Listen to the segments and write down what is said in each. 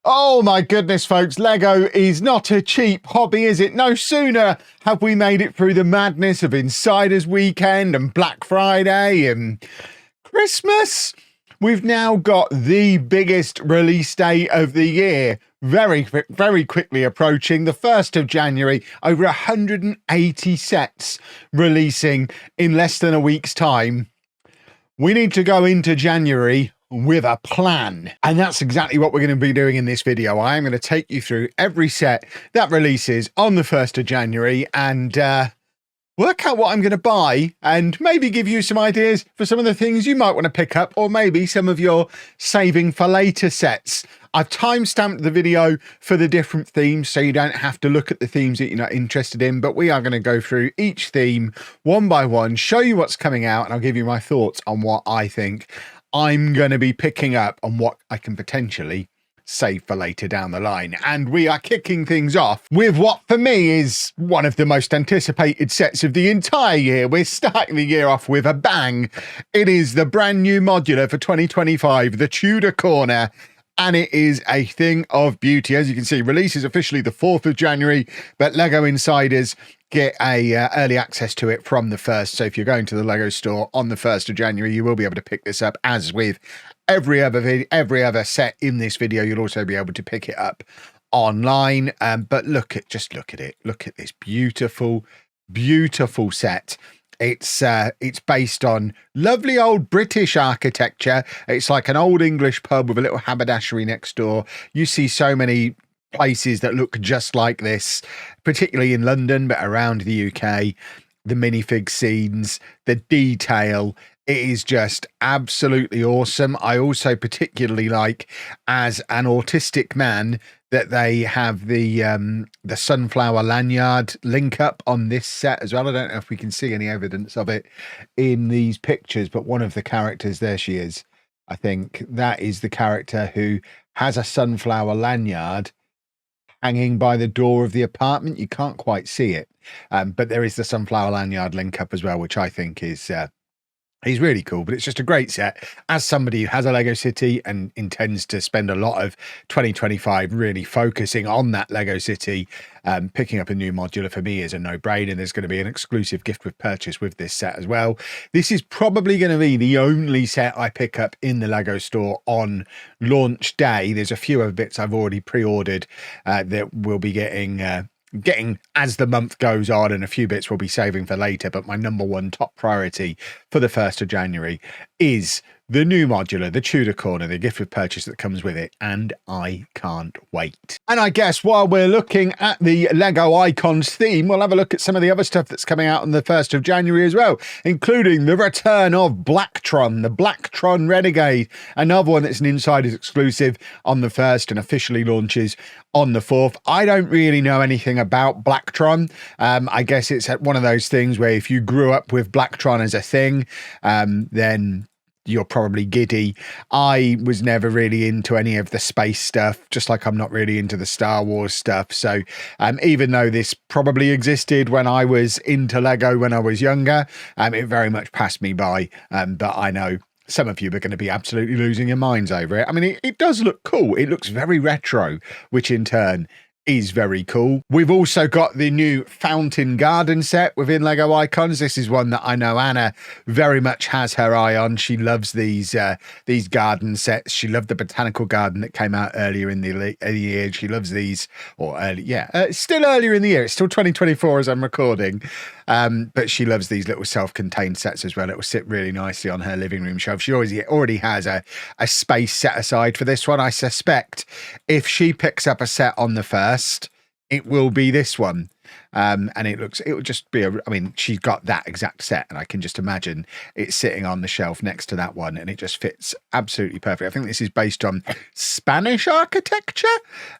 Oh my goodness, folks, Lego is not a cheap hobby, is it? No sooner have we made it through the madness of Insiders Weekend and Black Friday and Christmas. We've now got the biggest release date of the year very quickly approaching, the 1st of January. Over 180 sets releasing in less than a week's time. We need to go into January with a plan, and that's exactly what we're going to be doing in this video. I am going to take you through every set that releases on the 1st of January and work out what I'm going to buy and maybe give you some ideas for some of the things you might want to pick up, or maybe some of your saving for later sets. I've time-stamped the video for the different themes so you don't have to look at the themes that you're not interested in, but we are going to go through each theme one by one, show you what's coming out, and I'll give you my thoughts on what I think I'm going to be picking up and what I can potentially save for later down the line. And we are kicking things off with what for me is one of the most anticipated sets of the entire year. We're starting the year off with a bang. It is the brand new modular for 2025, the Tudor Corner. And it is a thing of beauty. As you can see, release is officially the 4th of January, but Lego insiders get early access to it from the 1st. So if you're going to the Lego store on the 1st of January, you will be able to pick this up. As with every other set in this video, you'll also be able to pick it up online. But just look at it. Look at this beautiful, beautiful set. It's based on lovely old British architecture. It's like an old English pub with a little haberdashery next door. You see so many places that look just like this, particularly in London, but around the UK. The minifig scenes, the detail, it is just absolutely awesome. I also particularly like, as an autistic man, that they have the sunflower lanyard link up on this set as well. I don't know if we can see any evidence of it in these pictures, but one of the characters, there she is. I think that is the character who has a sunflower lanyard hanging by the door of the apartment. You can't quite see it, but there is the sunflower lanyard link up as well, which I think is really cool. But it's just a great set. As somebody who has a Lego City and intends to spend a lot of 2025 really focusing on that Lego City, picking up a new modular for me is a no-brainer. There's going to be an exclusive gift with purchase with this set as well. This is probably going to be the only set I pick up in the Lego store on launch day. There's a few other bits I've already pre-ordered that we'll be getting as the month goes on, and a few bits we'll be saving for later. But my number one top priority for the 1st of January is the new modular, the Tudor Corner, the gift with purchase that comes with it, and I can't wait. And I guess while we're looking at the Lego Icons theme, we'll have a look at some of the other stuff that's coming out on the 1st of January as well, including the return of Blacktron, the Blacktron Renegade, another one that's an Insiders exclusive on the 1st and officially launches on the 4th. I don't really know anything about Blacktron. I guess it's one of those things where if you grew up with Blacktron as a thing, then you're probably giddy. I was never really into any of the space stuff, just like I'm not really into the Star Wars stuff. So even though this probably existed when I was into Lego when I was younger, it very much passed me by. But I know some of you are going to be absolutely losing your minds over it. I mean, it does look cool. It looks very retro, which in turn is very cool. We've also got the new Fountain Garden set within Lego Icons. This is one that I know Anna very much has her eye on. She loves these garden sets. She loved the Botanical Garden that came out earlier in the year. She loves these, or still earlier in the year. It's still 2024 as I'm recording. But she loves these little self-contained sets as well. It will sit really nicely on her living room shelf. She already has a space set aside for this one. I suspect if she picks up a set on the 1st, it will be this one. And it will just be she's got that exact set, and I can just imagine it sitting on the shelf next to that one, and it just fits absolutely perfect. I think this is based on Spanish architecture.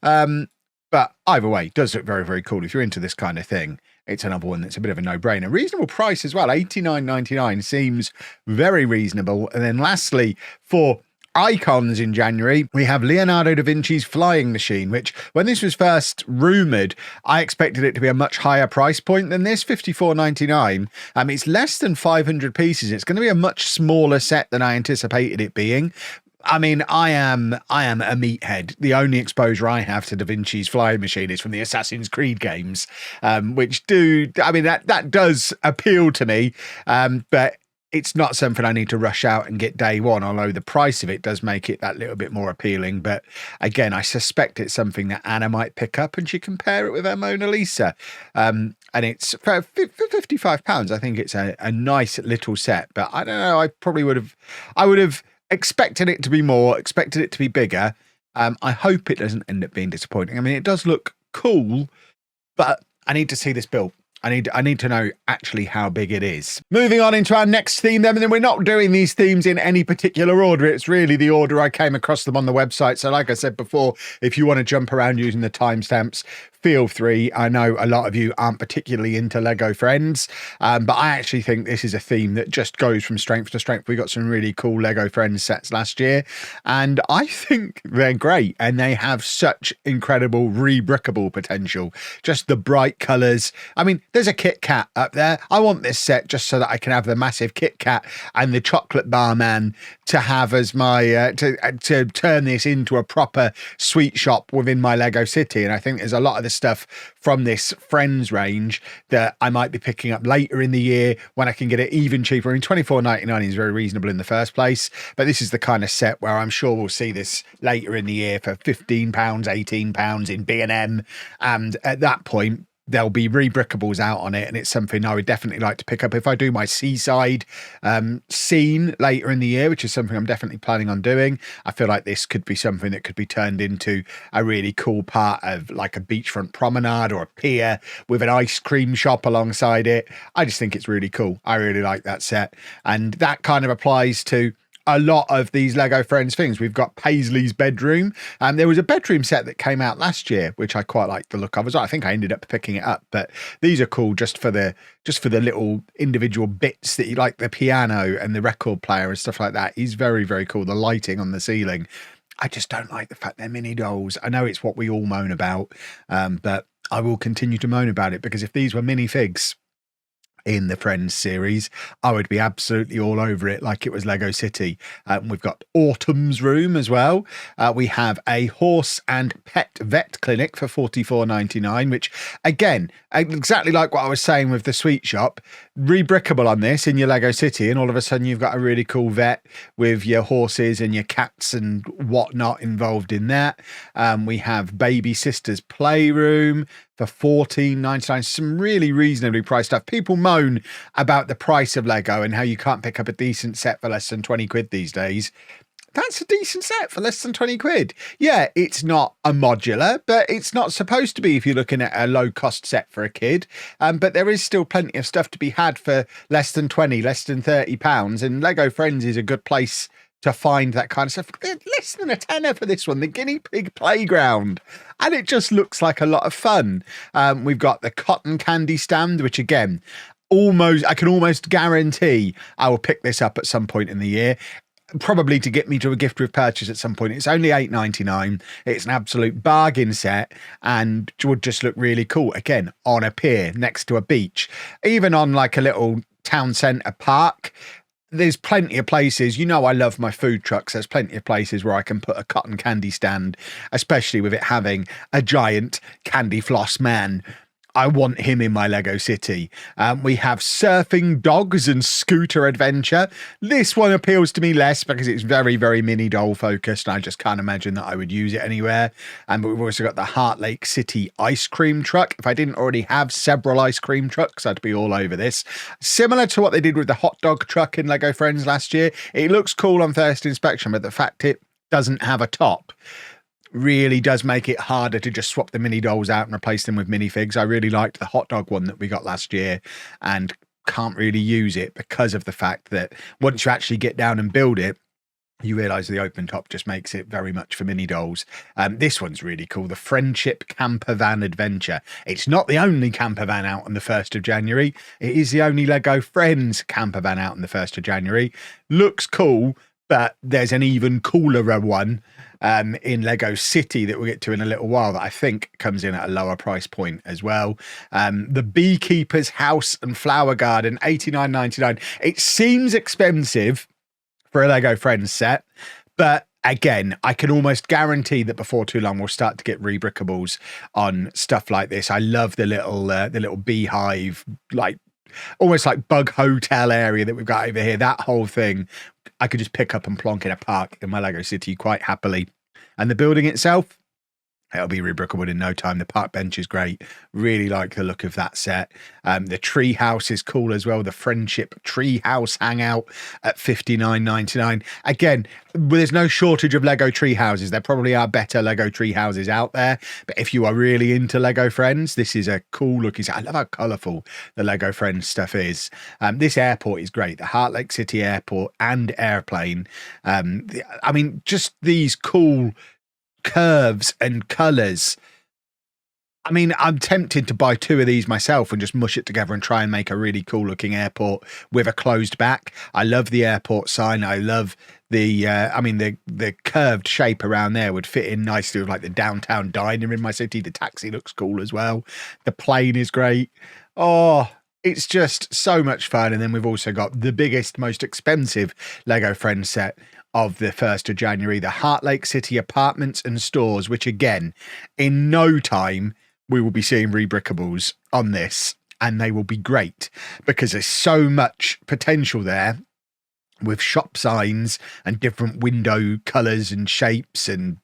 But either way, it does look very, very cool. If you're into this kind of thing, it's another one that's a bit of a no-brainer. Reasonable price as well. $89.99 seems very reasonable. And then lastly, for Icons in January, we have Leonardo da Vinci's Flying Machine, which when this was first rumoured, I expected it to be a much higher price point than this, $54.99. It's less than 500 pieces. It's going to be a much smaller set than I anticipated it being. I mean, I am a meathead. The only exposure I have to Da Vinci's flying machine is from the Assassin's Creed games, which that does appeal to me, but it's not something I need to rush out and get day one, although the price of it does make it that little bit more appealing. But again, I suspect it's something that Anna might pick up and she can pair it with her Mona Lisa. And it's for £55. I think it's a nice little set, but I don't know. I would have expected it to be more, expected it to be bigger. I hope it doesn't end up being disappointing. I mean, it does look cool, but I need to see this built. I need to know actually how big it is. Moving on into our next theme then, and then we're not doing these themes in any particular order. It's really the order I came across them on the website. So like I said before, if you want to jump around using the timestamps, feel free. I know a lot of you aren't particularly into Lego Friends, but I actually think this is a theme that just goes from strength to strength. We got some really cool Lego Friends sets last year, and I think they're great, and they have such incredible rebrickable potential. Just the bright colours. I mean, there's a Kit Kat up there. I want this set just so that I can have the massive Kit Kat and the chocolate bar man to have as my to turn this into a proper sweet shop within my Lego city. And I think there's a lot of the stuff from this Friends range that I might be picking up later in the year when I can get it even cheaper. I mean, $24.99 is very reasonable in the first place, but this is the kind of set where I'm sure we'll see this later in the year for £15, £18 in B&M, and at that point there'll be rebrickables out on it, and it's something I would definitely like to pick up if I do my seaside scene later in the year, which is something I'm definitely planning on doing. I feel like this could be something that could be turned into a really cool part of like a beachfront promenade or a pier with an ice cream shop alongside it. I just think it's really cool. I really like that set, and that kind of applies to a lot of these Lego Friends things. We've got Paisley's bedroom, and there was a bedroom set that came out last year which I quite like the look of as well. I think I ended up picking it up, but these are cool just for the little individual bits that you like. The piano and the record player and stuff like that is very, very cool. The lighting on the ceiling, I just don't like the fact they're mini dolls. I know it's what we all moan about, but I will continue to moan about it, because if these were minifigs in the Friends series, I would be absolutely all over it like it was Lego City. We've got Autumn's room as well. We have a horse and pet vet clinic for $44.99, which again, exactly like what I was saying with the sweet shop, rebrickable on this in your Lego City, and all of a sudden you've got a really cool vet with your horses and your cats and whatnot involved in that. We have Baby Sister's playroom for $14.99. Some really reasonably priced stuff. People moan about the price of Lego and how you can't pick up a decent set for less than 20 quid these days. That's a decent set for less than 20 quid. Yeah, it's not a modular, but it's not supposed to be if you're looking at a low cost set for a kid. But there is still plenty of stuff to be had for less than 20, less than £30. And Lego Friends is a good place to find that kind of stuff. Less than a tenner for this one, the guinea pig playground, and it just looks like a lot of fun. We've got the cotton candy stand, which again, I can almost guarantee I will pick this up at some point in the year, probably to get me to a gift with purchase at some point. It's only $8.99. It's an absolute bargain set and would just look really cool, again, on a pier next to a beach, even on like a little town centre park. There's plenty of places, I love my food trucks. There's plenty of places where I can put a cotton candy stand, especially with it having a giant candy floss man. I want him in my Lego City. We have surfing dogs and scooter adventure. This one appeals to me less because it's very, very mini doll focused. I just can't imagine that I would use it anywhere. But we've also got the Heart Lake City ice cream truck. If I didn't already have several ice cream trucks, I'd be all over this. Similar to what they did with the hot dog truck in Lego Friends last year. It looks cool on first inspection, but the fact it doesn't have a top really does make it harder to just swap the mini dolls out and replace them with minifigs. I really liked the hot dog one that we got last year and can't really use it because of the fact that once you actually get down and build it, you realise the open top just makes it very much for mini dolls. This one's really cool, the Friendship Camper Van Adventure. It's not the only camper van out on the 1st of January. It is the only Lego Friends camper van out on the 1st of January. Looks cool, but there's an even cooler one in Lego City that we'll get to in a little while that I think comes in at a lower price point as well. The Beekeeper's House and Flower Garden, $89.99. It seems expensive for a Lego Friends set, but again, I can almost guarantee that before too long we'll start to get rebrickables on stuff like this. I love the little beehive, like almost like bug hotel area that we've got over here. That whole thing, I could just pick up and plonk in a park in my Lego City quite happily. And the building itself, it'll be rebrickable in no time. The park bench is great. Really like the look of that set. The tree house is cool as well. The Friendship Tree House Hangout at $59.99. Again, there's no shortage of Lego tree houses. There probably are better Lego tree houses out there. But if you are really into Lego Friends, this is a cool looking set. I love how colourful the Lego Friends stuff is. This airport is great. The Heart Lake City Airport and airplane. I mean, just these cool curves and colors. I mean, I'm tempted to buy 2 of these myself and just mush it together and try and make a really cool looking airport with a closed back. I love the airport sign. I love the the curved shape around there would fit in nicely with like the downtown diner in my city. The taxi looks cool as well. The plane is great. Oh, it's just so much fun. And then we've also got the biggest, most expensive Lego Friends set of the 1st of January, the Heart Lake City Apartments and Stores, which again, in no time, we will be seeing rebrickables on this, and they will be great because there's so much potential there with shop signs and different window colours and shapes, and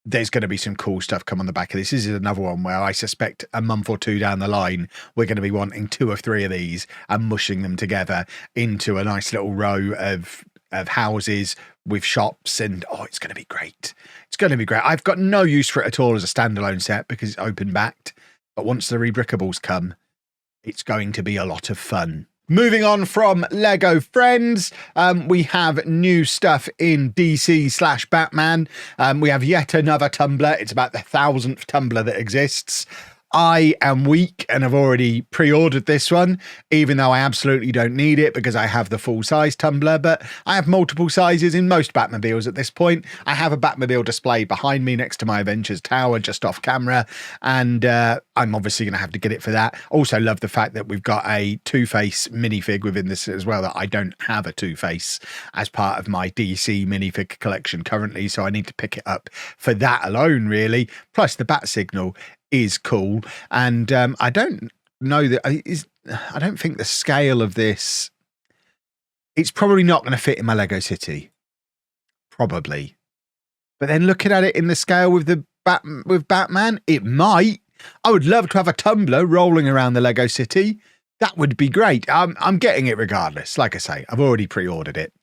there's going to be some cool stuff come on the back of this. This is another one where I suspect a month or 2 down the line, we're going to be wanting 2 or 3 of these and mushing them together into a nice little row of houses with shops, and it's going to be great. It's going to be great. I've got no use for it at all as a standalone set because it's open backed, but once the rebrickables come, it's going to be a lot of fun. Moving on from Lego Friends, we have new stuff in DC/Batman. We have yet another tumbler. It's about the 1000th tumbler that exists. I am weak and have already pre-ordered this one, even though I absolutely don't need it because I have the full-size tumbler, but I have multiple sizes in most Batmobiles at this point. I have a Batmobile display behind me next to my Avengers Tower, just off camera, and I'm obviously going to have to get it for that. Also love the fact that we've got a Two-Face minifig within this as well, that I don't have a Two-Face as part of my DC minifig collection currently, so I need to pick it up for that alone, really. Plus the Bat Signal is cool, and I don't know that I don't think the scale of this, it's probably not going to fit in my Lego City, probably, but then looking at it in the scale with the Batman, it might. I would love to have a tumbler rolling around the Lego City. That would be great. I'm getting it regardless. Like I say, I've already pre-ordered it.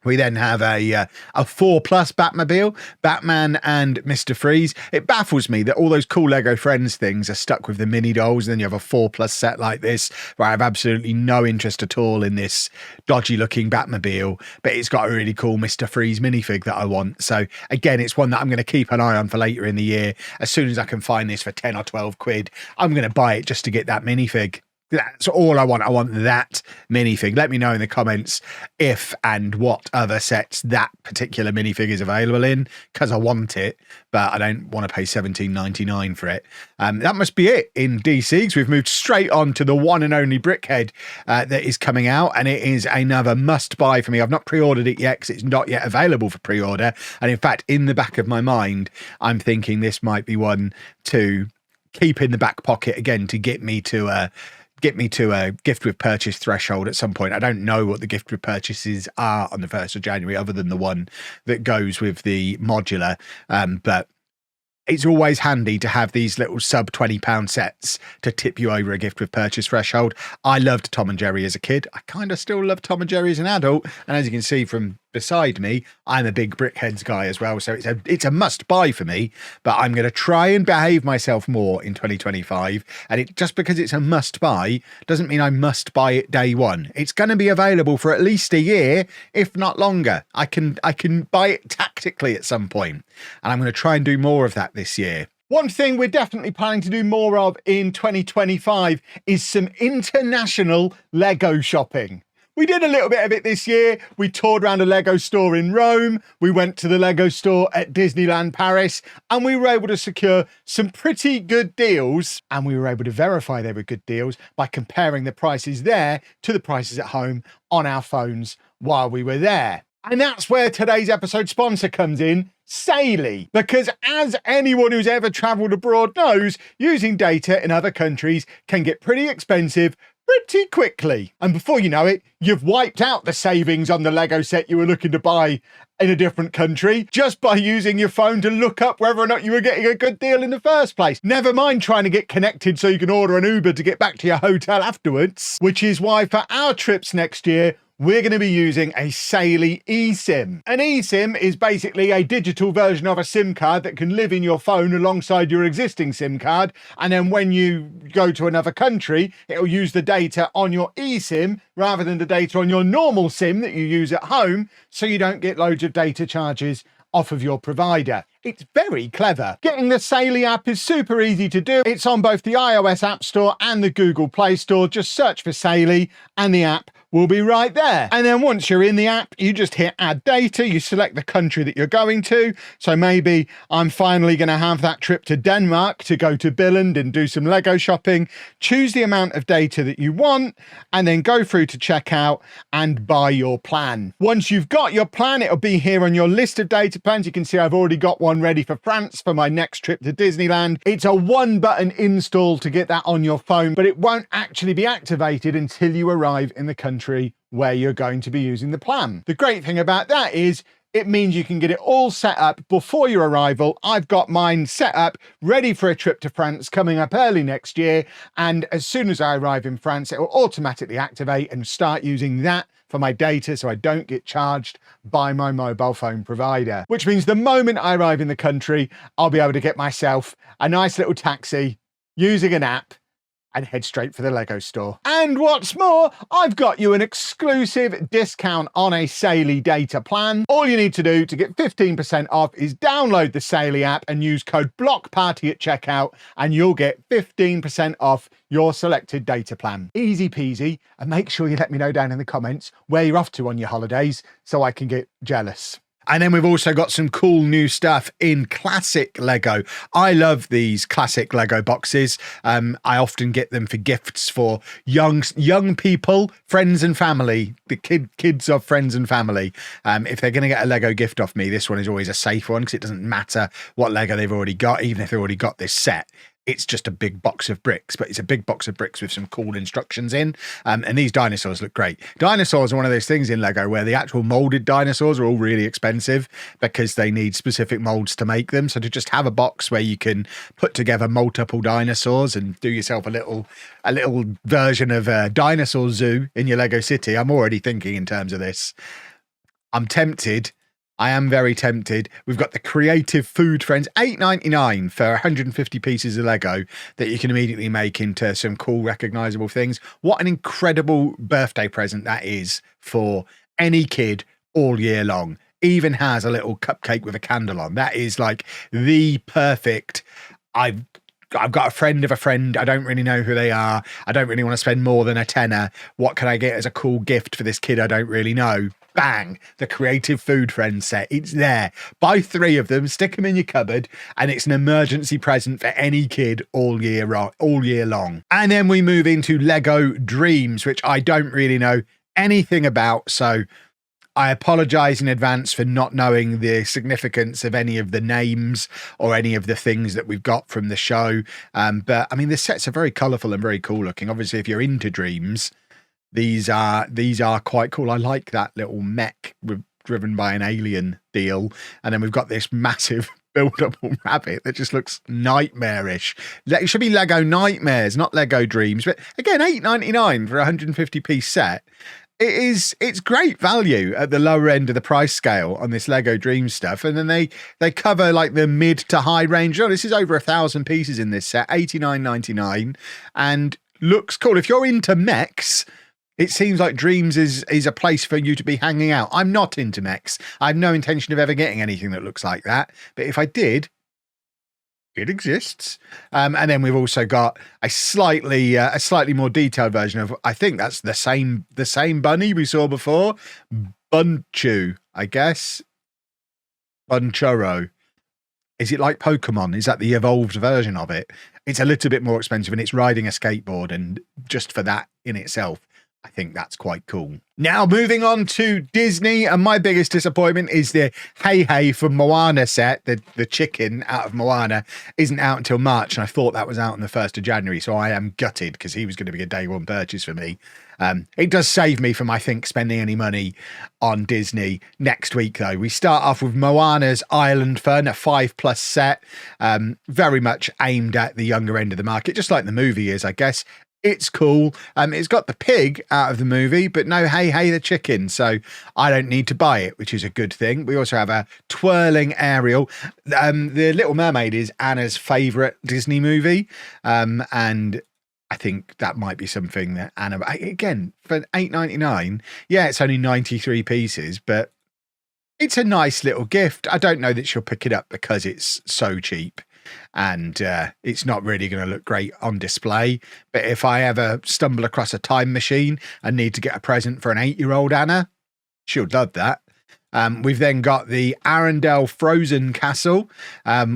We then have a 4+ Batmobile, Batman and Mr. Freeze. It baffles me that all those cool Lego Friends things are stuck with the mini dolls, and then you have a 4+ set like this, where I have absolutely no interest at all in this dodgy looking Batmobile, but it's got a really cool Mr. Freeze minifig that I want. So again, it's one that I'm going to keep an eye on for later in the year. As soon as I can find this for 10 or 12 quid, I'm going to buy it just to get that minifig. That's all I want. I want that minifig. Let me know in the comments if and what other sets that particular minifig is available in, because I want it, but I don't want to pay $17.99 for it. That must be it in DC, because we've moved straight on to the one and only Brickhead that is coming out, and it is another must-buy for me. I've not pre-ordered it yet because it's not yet available for pre-order, and in fact, in the back of my mind, I'm thinking this might be one to keep in the back pocket again to get me to a gift with purchase threshold at some point. I don't know what the gift with purchases are on the 1st of January other than the one that goes with the modular, but it's always handy to have these little sub £20 sets to tip you over a gift with purchase threshold. I loved Tom and Jerry as a kid. I kind of still love Tom and Jerry as an adult. And as you can see from beside me, I'm a big Brickheadz guy as well. So it's a must buy for me, but I'm going to try and behave myself more in 2025. And just because it's a must buy doesn't mean I must buy it day one. It's going to be available for at least a year, if not longer. I can buy it tactically at some point, and I'm going to try and do more of that this year. One thing we're definitely planning to do more of in 2025 is some international Lego shopping. We did a little bit of it this year. We toured around a Lego store in Rome. We went to the Lego store at Disneyland Paris, and we were able to secure some pretty good deals. And we were able to verify they were good deals by comparing the prices there to the prices at home on our phones while we were there. And that's where today's episode sponsor comes in, Saily. Because as anyone who's ever travelled abroad knows, using data in other countries can get pretty expensive pretty quickly. And before you know it, you've wiped out the savings on the Lego set you were looking to buy in a different country just by using your phone to look up whether or not you were getting a good deal in the first place. Never mind trying to get connected so you can order an Uber to get back to your hotel afterwards, which is why for our trips next year, we're going to be using a Saily eSIM. An eSIM is basically a digital version of a SIM card that can live in your phone alongside your existing SIM card. And then when you go to another country, it'll use the data on your eSIM rather than the data on your normal SIM that you use at home, so you don't get loads of data charges off of your provider. It's very clever. Getting the Saily app is super easy to do. It's on both the iOS App Store and the Google Play Store. Just search for Saily and the app will be right there. And then once you're in the app, you just hit add data, you select the country that you're going to. So maybe I'm finally going to have that trip to Denmark to go to Billund and do some Lego shopping. Choose the amount of data that you want and then go through to checkout and buy your plan. Once you've got your plan, it'll be here on your list of data plans. You can see I've already got one ready for France for my next trip to Disneyland. It's a one button install to get that on your phone, but it won't actually be activated until you arrive in the country where you're going to be using the plan. The great thing about that is it means you can get it all set up before your arrival. I've got mine set up, ready for a trip to France coming up early next year. And as soon as I arrive in France, it will automatically activate and start using that for my data so I don't get charged by my mobile phone provider. Which means the moment I arrive in the country, I'll be able to get myself a nice little taxi using an app and head straight for the Lego store. And what's more, I've got you an exclusive discount on a Saily data plan. All you need to do to get 15% off is download the Saily app and use code BLOCKPARTY at checkout, and you'll get 15% off your selected data plan. Easy peasy, and make sure you let me know down in the comments where you're off to on your holidays so I can get jealous. And then we've also got some cool new stuff in classic Lego. I love these classic Lego boxes. I often get them for gifts for young people, friends and family, the kids of friends and family. If they're going to get a Lego gift off me, this one is always a safe one because it doesn't matter what Lego they've already got, even if they've already got this set. It's just a big box of bricks, but it's a big box of bricks with some cool instructions in. And these dinosaurs look great. Dinosaurs are one of those things in Lego where the actual molded dinosaurs are all really expensive because they need specific molds to make them. So to just have a box where you can put together multiple dinosaurs and do yourself a little version of a dinosaur zoo in your Lego city, I'm already thinking in terms of this. I'm tempted. I am very tempted. We've got the Creative Food Friends, $8.99 for 150 pieces of Lego that you can immediately make into some cool, recognizable things. What an incredible birthday present that is for any kid all year long. Even has a little cupcake with a candle on. That is like the perfect. I've got a friend of a friend. I don't really know who they are. I don't really want to spend more than a tenner. What can I get as a cool gift for this kid I don't really know? Bang, the Creative Food Friends set. It's there. Buy 3 of them, stick them in your cupboard, and it's an emergency present for any kid all year long. And then we move into Lego Dreamz, which I don't really know anything about, so I apologize in advance for not knowing the significance of any of the names or any of the things that we've got from the show. But I mean, the sets are very colourful and very cool looking. Obviously, if you're into Dreamz, these are quite cool. I like that little mech driven by an alien deal. And then we've got this massive buildable rabbit that just looks nightmarish. It should be Lego Nightmares, not Lego Dreamz. But again, $8.99 for a 150-piece set. It's great value at the lower end of the price scale on this Lego Dreamz stuff. And then they cover like the mid to high range. Oh, this is over 1,000 pieces in this set, $89.99, and looks cool. If you're into mechs, it seems like Dreamz is a place for you to be hanging out. I'm not into mechs. I have no intention of ever getting anything that looks like that. But if I did, it exists. And then we've also got a slightly more detailed version of, I think that's the same bunny we saw before. Bunchu, I guess. Bunchurro. Is it like Pokemon? Is that the evolved version of it? It's a little bit more expensive and it's riding a skateboard, and just for that in itself, I think that's quite cool. Now, moving on to Disney, and my biggest disappointment is the Hey Hey from Moana set. The chicken out of Moana isn't out until March, and I thought that was out on the 1st of January, so I am gutted because he was going to be a day one purchase for me. It does save me from, I think, spending any money on Disney next week, though. We start off with Moana's Island Fun, a 5+ set, very much aimed at the younger end of the market, just like the movie is, I guess. It's cool. It's got the pig out of the movie, but no Hey Hey the chicken, so I don't need to buy it, which is a good thing. We also have a twirling Ariel. The Little Mermaid is Anna's favourite Disney movie, and I think that might be something that Anna, again, for $8.99, yeah, it's only 93 pieces, but it's a nice little gift. I don't know that she'll pick it up because it's so cheap. And it's not really going to look great on display. But if I ever stumble across a time machine and need to get a present for an 8-year-old Anna, she'll love that. We've then got the Arendelle Frozen Castle,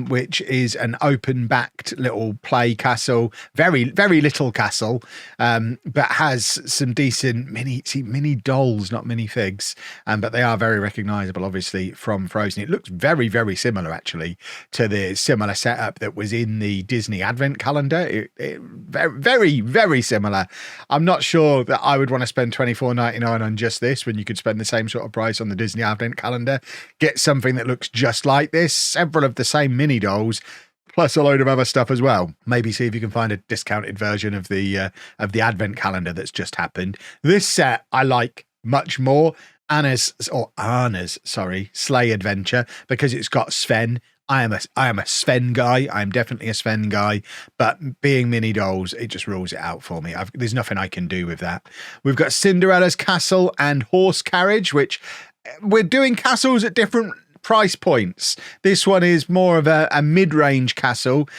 which is an open-backed little play castle, very, very little castle, but has some decent mini dolls, not minifigs, but they are very recognisable, obviously, from Frozen. It looks very, very similar, actually, to the similar setup that was in the Disney Advent Calendar. Very, very similar. I'm not sure that I would want to spend $24.99 on just this when you could spend the same sort of price on the Disney Advent Calendar. Get something that looks just like this, several of the same mini dolls, plus a load of other stuff as well. Maybe see if you can find a discounted version of the Advent Calendar that's just happened. This set I like much more. Anna's Sleigh Adventure, because it's got Sven. I am a Sven guy. I'm definitely a Sven guy, but being mini dolls, it just rules it out for me. There's nothing I can do with that. We've got Cinderella's Castle and Horse Carriage, which we're doing castles at different price points. This one is more of a mid-range castle,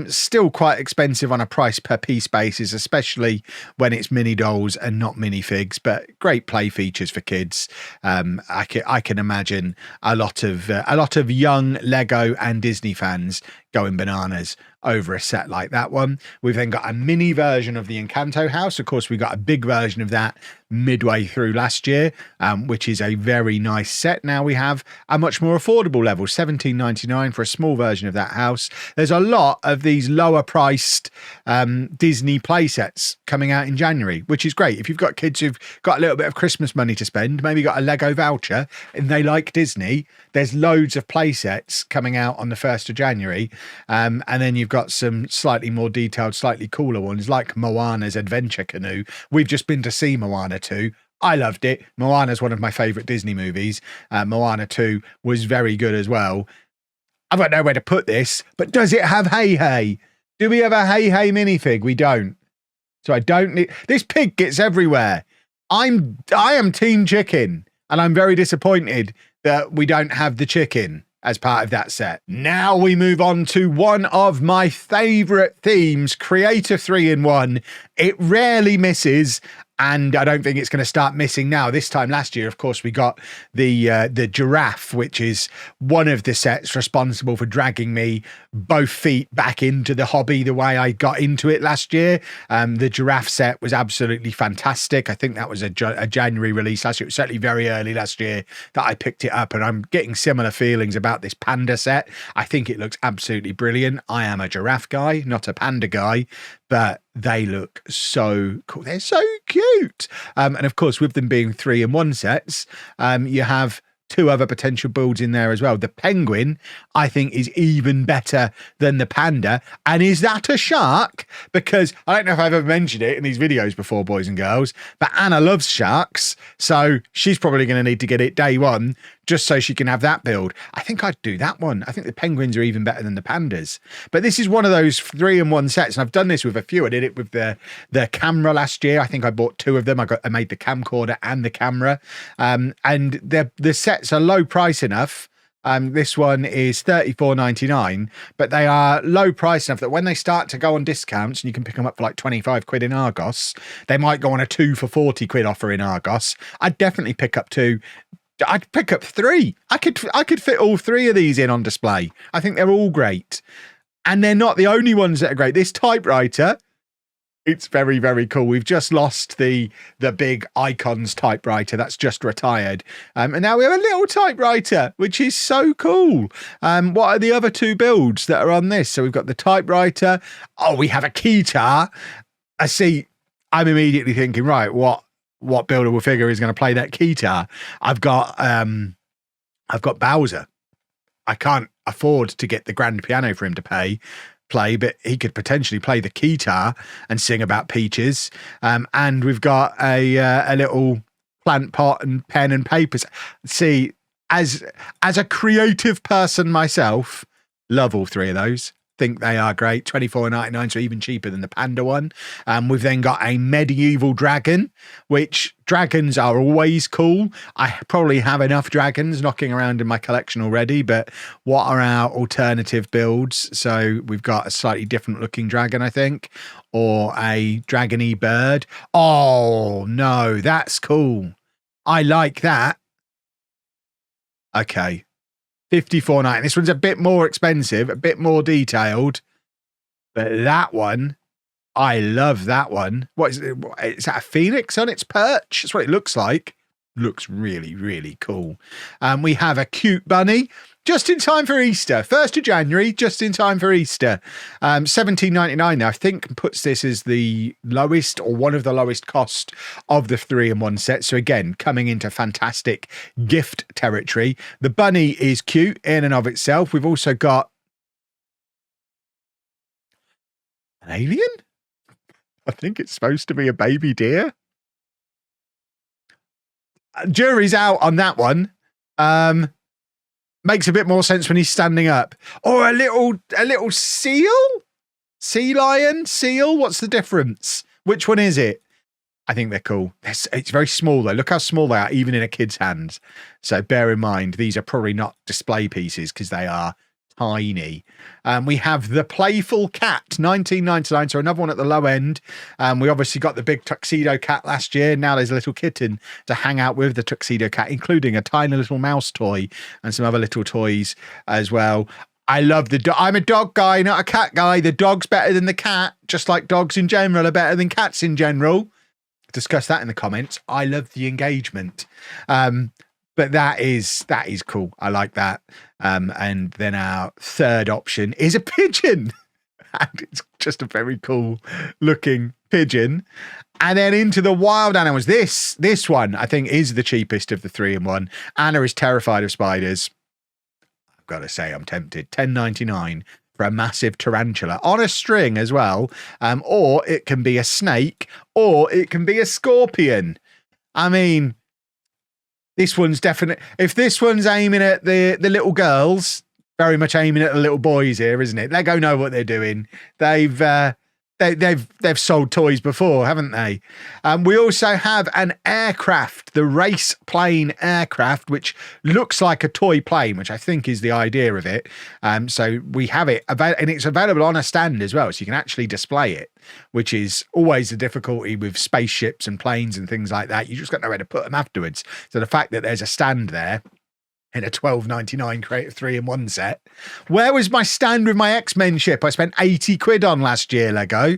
still quite expensive on a price per piece basis, especially when it's mini dolls and not minifigs, but great play features for kids. I can imagine a lot of young Lego and Disney fans going bananas over a set like that one. We've then got a mini version of the Encanto house. Of course, we got a big version of that midway through last year, which is a very nice set. Now we have a much more affordable level, $17.99 for a small version of that house. There's a lot of these lower priced Disney play sets coming out in January, which is great. If you've got kids who've got a little bit of Christmas money to spend, maybe got a Lego voucher and they like Disney, there's loads of play sets coming out on the 1st of January. And then you've got some slightly more detailed, slightly cooler ones like Moana's Adventure Canoe. We've just been to see Moana 2. I loved it. Moana's one of my favourite Disney movies. Moana 2 was very good as well. I've got nowhere to put this, but does it have Hey Hey? Do we have a Hey Hey minifig? We don't. So I don't need... This pig gets everywhere. I am Team Chicken, and I'm very disappointed that we don't have the chicken as part of that set. Now we move on to one of my favourite themes, Creator 3-in-1. It rarely misses, and I don't think it's going to start missing now. This time last year, of course, we got the giraffe, which is one of the sets responsible for dragging me both feet back into the hobby the way I got into it last year. The giraffe set was absolutely fantastic. I think that was a January release last year. It was certainly very early last year that I picked it up, and I'm getting similar feelings about this panda set. I think it looks absolutely brilliant. I am a giraffe guy, not a panda guy, but they look so cool. They're so cute. And of course, with them being 3-in-1 sets, you have 2 other potential builds in there as well. The penguin, I think, is even better than the panda. And is that a shark? Because I don't know if I've ever mentioned it in these videos before, boys and girls, but Anna loves sharks. So she's probably going to need to get it day one just so she can have that build. I think I'd do that one. I think the penguins are even better than the pandas. But this is one of those 3-in-1 sets, and I've done this with a few. I did it with the camera last year. I think I bought 2 of them. I made the camcorder and the camera. And the sets are low price enough. This one is $34.99, but they are low price enough that when they start to go on discounts, and you can pick them up for like 25 quid in Argos, they might go on a 2 for 40 quid offer in Argos. I'd definitely pick up 2. I'd pick up 3. I could fit all 3 of these in on display. I think they're all great. And they're not the only ones that are great. This typewriter It's very, very cool. We've just lost the big icons typewriter. That's just retired. And now we have a little typewriter, which is so cool. What are the other two builds that are on this? So we've got the typewriter. Oh, we have a keytar. I see. I'm immediately thinking, right, what buildable figure is going to play that keytar? I've got Bowser. I can't afford to get the grand piano for him to play, but he could potentially play the keytar and sing about peaches. And we've got a little plant pot and pen and papers. See, as a creative person myself, love all three of those. Think they are great. $24.99, so even cheaper than the panda one. We've then got a medieval dragon, which dragons are always cool. I probably have enough dragons knocking around in my collection already, but what are our alternative builds? So we've got a slightly different looking dragon, I think, or a dragony bird. Oh no, that's cool. I like that. Okay. $54.99. This one's a bit more expensive, a bit more detailed, but that one, I love that one. What is it? Is that a phoenix on its perch? That's what it looks like. Looks really, really cool. We have a cute bunny. Just in time for Easter. 1st of January, just in time for Easter. $17.99 now, I think puts this as the lowest or one of the lowest cost of the 3-in-1 set. So again, coming into fantastic gift territory. The bunny is cute in and of itself. We've also got an alien? I think it's supposed to be a baby deer. Jury's out on that one. Makes a bit more sense when he's standing up. Or a little seal? Sea lion? Seal? What's the difference? Which one is it? I think they're cool. It's very small though. Look how small they are, even in a kid's hands. So bear in mind, these are probably not display pieces because they are tiny. We have the playful cat, $19.99, so another one at the low end. We obviously got the big tuxedo cat last year. Now there's a little kitten to hang out with the tuxedo cat, including a tiny little mouse toy and some other little toys as well. I love the dog. I'm a dog guy, not a cat guy. The dog's better than the cat, just like dogs in general are better than cats in general. Discuss that in the comments. I love the engagement. But that is cool. I like that. And then our third option is a pigeon. And it's just a very cool looking pigeon. And then into the wild animals. This one, I think, is the cheapest of the 3-in-1. Anna is terrified of spiders. I've got to say, I'm tempted. $10.99 for a massive tarantula on a string as well. Or it can be a snake, or it can be a scorpion. I mean, this one's definite. If this one's aiming at the little girls, very much aiming at the little boys here, isn't it? Lego know what they're doing. They've sold toys before, haven't they? We also have an aircraft, the race plane aircraft, which looks like a toy plane, which I think is the idea of it. So we have it, and it's available on a stand as well, so you can actually display it, which is always the difficulty with spaceships and planes and things like that. You just got nowhere to put them afterwards. So the fact that there's a stand there in a $12.99 Creative 3-in-1 set. Where was my stand with my X-Men ship? I spent 80 quid on last year, Lego.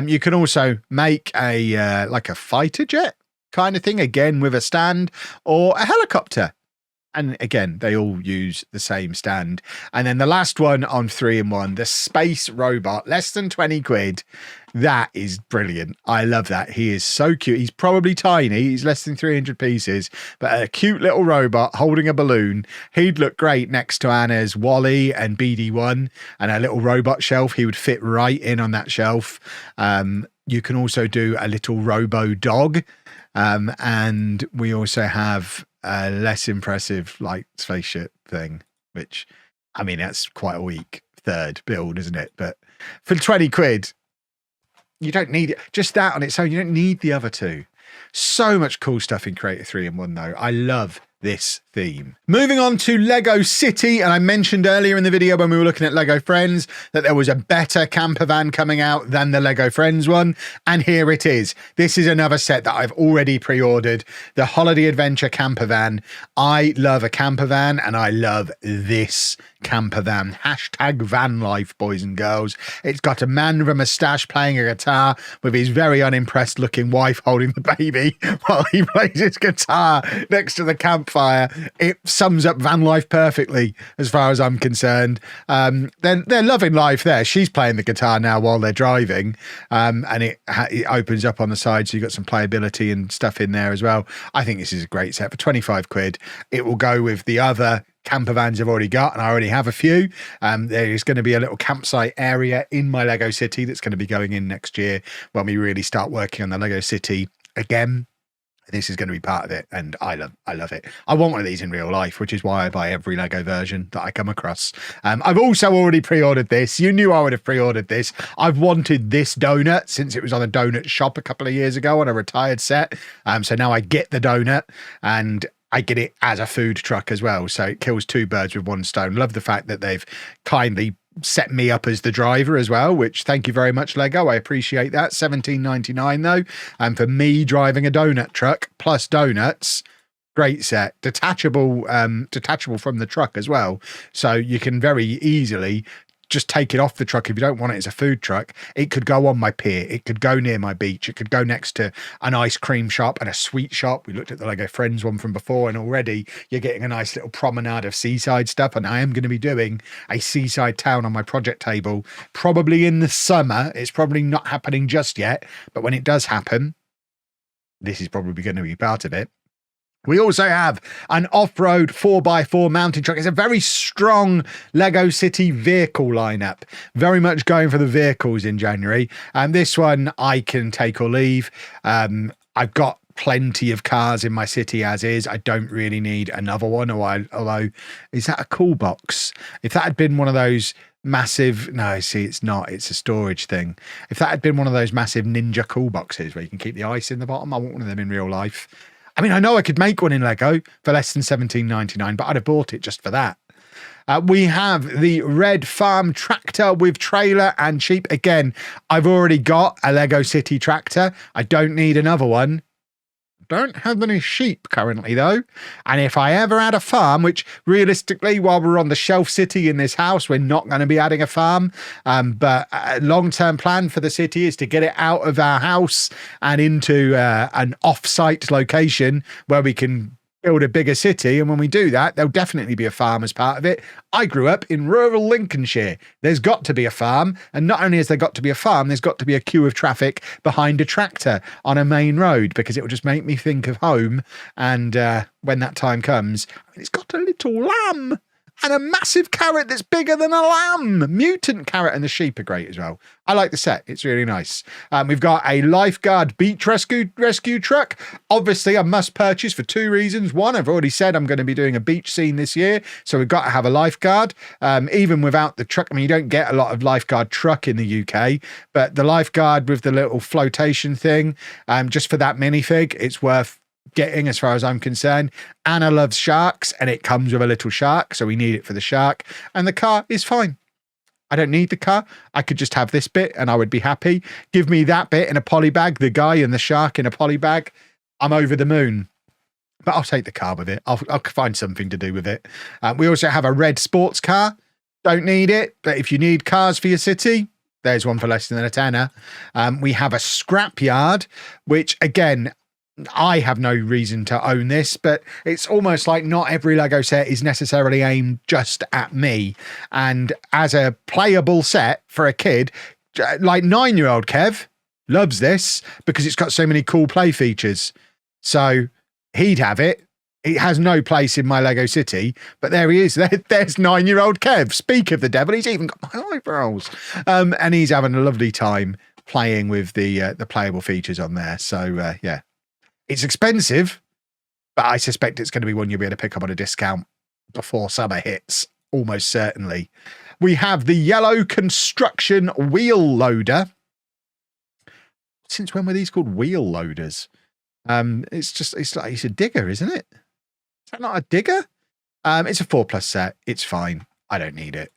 You can also make a like a fighter jet kind of thing, again with a stand, or a helicopter. And again, they all use the same stand. And then the last one on 3-in-1, the space robot, less than 20 quid. That is brilliant. I love that. He is so cute. He's probably tiny. He's less than 300 pieces, but a cute little robot holding a balloon. He'd look great next to Anna's Wally and BD1 and a little robot shelf. He would fit right in on that shelf. You can also do a little robo dog. And we also have a less impressive like spaceship thing, which, I mean, that's quite a weak third build, isn't it? But for 20 quid, you don't need it. Just that on its own, you don't need the other two. So much cool stuff in Creative 3-in-1 though. I love this theme. Moving on to Lego City, and I mentioned earlier in the video when we were looking at Lego Friends that there was a better camper van coming out than the Lego Friends one, and here it is. This is another set that I've already pre-ordered, the Holiday Adventure camper van. I love a camper van, and I love this camper van. Hashtag van life, boys and girls. It's got a man with a moustache playing a guitar with his very unimpressed looking wife holding the baby while he plays his guitar next to the campfire. It sums up van life perfectly as far as I'm concerned. They're loving life there. She's playing the guitar now while they're driving, and it opens up on the side, so you've got some playability and stuff in there as well. I think this is a great set for 25 quid. It will go with the other camper vans I've already got, and I already have a few. There is going to be a little campsite area in my Lego City that's going to be going in next year when we really start working on the Lego City again. This is going to be part of it, and I love it. I want one of these in real life, which is why I buy every Lego version that I come across. I've also already pre-ordered this. You knew I would have pre-ordered this. I've wanted this donut since it was on a donut shop a couple of years ago on a retired set. So now I get the donut, and I get it as a food truck as well. So it kills two birds with one stone. Love the fact that they've kindly set me up as the driver as well, which thank you very much, Lego. I appreciate that. $17.99 though. And for me driving a donut truck plus donuts, great set. Detachable from the truck as well. So you can very easily just take it off the truck if you don't want it as a food truck. It could go on my pier. It could go near my beach. It could go next to an ice cream shop and a sweet shop. We looked at the Lego Friends one from before, and already you're getting a nice little promenade of seaside stuff. And I am going to be doing a seaside town on my project table, probably in the summer. It's probably not happening just yet, but when it does happen, this is probably going to be part of it. We also have an off-road 4x4 mountain truck. It's a very strong Lego City vehicle lineup. Very much going for the vehicles in January. And this one I can take or leave. I've got plenty of cars in my city as is. I don't really need another one. Although, is that a cool box? If that had been one of those massive, no, see, it's not. It's a storage thing. If that had been one of those massive Ninja cool boxes where you can keep the ice in the bottom, I want one of them in real life. I mean, I know I could make one in Lego for less than $17.99, but I'd have bought it just for that. We have the red farm tractor with trailer and sheep. Again, I've already got a Lego City tractor. I don't need another one. Don't have any sheep currently though. And if I ever had a farm, which realistically, while we're on the shelf city in this house, we're not going to be adding a farm. But a long-term plan for the city is to get it out of our house and into an off-site location where we can build a bigger city. And when we do that, there'll definitely be a farm as part of it. I grew up in rural Lincolnshire. There's got to be a farm. And not only has there got to be a farm, there's got to be a queue of traffic behind a tractor on a main road, because it will just make me think of home. And when that time comes, it's got a little lamb and a massive carrot that's bigger than a lamb. Mutant carrot, and the sheep are great as well. I like the set. It's really nice. We've got a lifeguard beach rescue truck. Obviously, a must purchase for two reasons. One, I've already said I'm going to be doing a beach scene this year, so we've got to have a lifeguard. Even without the truck, I mean, you don't get a lot of lifeguard truck in the UK, but the lifeguard with the little flotation thing, just for that minifig, it's worth getting as far as I'm concerned. Anna loves sharks, and it comes with a little shark, so we need it for the shark. And the car is fine. I don't need the car. I could just have this bit and I would be happy. Give me that bit in a poly bag, the guy and the shark in a poly bag. I'm over the moon. But I'll take the car with it. I'll find something to do with it. We also have a red sports car. Don't need it, but if you need cars for your city, there's one for less than a tenner. We have a scrapyard, which again, I have no reason to own this, but it's almost like not every Lego set is necessarily aimed just at me. And as a playable set for a kid, like 9-year-old Kev loves this because it's got so many cool play features. So he'd have it. It has no place in my Lego City, but there he is. There's 9-year-old Kev. Speak of the devil, he's even got my eyebrows. And he's having a lovely time playing with the playable features on there. So yeah. It's expensive, but I suspect it's going to be one you'll be able to pick up on a discount before summer hits, almost certainly. We have the yellow construction wheel loader. Since when were these called wheel loaders? It's a digger, isn't it? that not a digger? It's a 4+ set. It's fine. I don't need it.